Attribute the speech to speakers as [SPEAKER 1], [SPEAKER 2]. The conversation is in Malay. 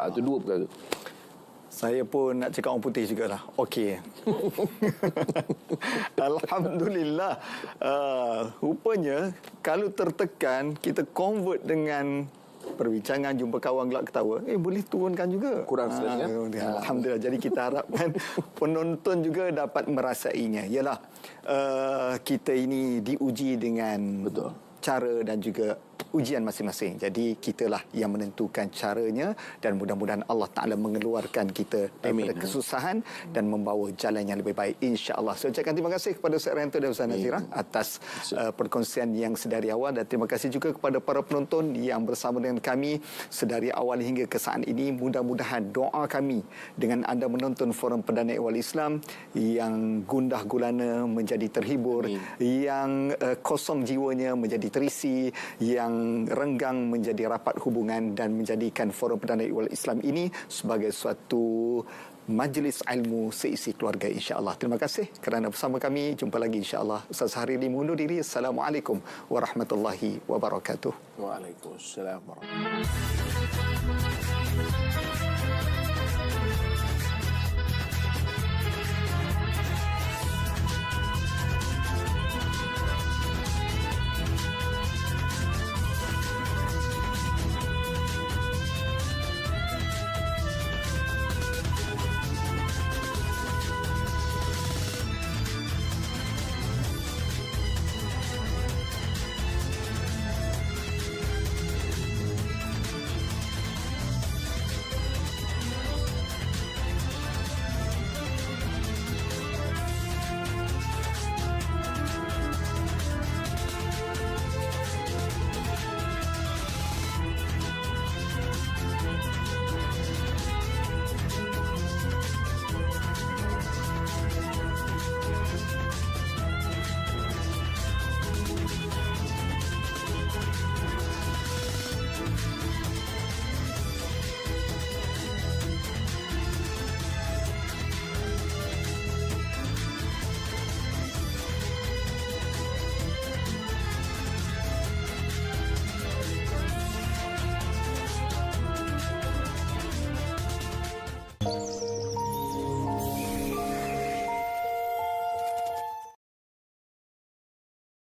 [SPEAKER 1] Itu dua perkara.
[SPEAKER 2] Saya pun nak cakap orang putih jugalah. Okey. Alhamdulillah. Rupanya kalau tertekan, kita convert dengan perbincangan, jumpa kawan gelak ketawa, boleh turunkan juga.
[SPEAKER 1] Kurang stres kan?
[SPEAKER 2] Alhamdulillah. Jadi kita harapkan penonton juga dapat merasainya. Yalah, kita ini diuji dengan cara dan juga ujian masing-masing. Jadi kitalah yang menentukan caranya, dan mudah-mudahan Allah Ta'ala mengeluarkan kita daripada kesusahan dan membawa jalan yang lebih baik, insya-Allah. Saya ucapkan terima kasih kepada Ustaz Rianto dan Ustaz Nazira atas perkongsian yang sedari awal, dan terima kasih juga kepada para penonton yang bersama dengan kami sedari awal hingga ke saat ini. Mudah-mudahan doa kami dengan anda menonton Forum Perdana Ehwal Islam yang gundah gulana menjadi terhibur, yang kosong jiwanya menjadi terisi, yang renggang menjadi rapat hubungan, dan menjadikan Forum Perdana Ehwal Islam ini sebagai suatu majlis ilmu seisi keluarga, insya-Allah. Terima kasih kerana bersama kami. Jumpa lagi insya-Allah. Ustaz Hariri mengundur diri. Assalamualaikum warahmatullahi wabarakatuh.
[SPEAKER 1] Waalaikumsalam warahmatullahi wabarakatuh.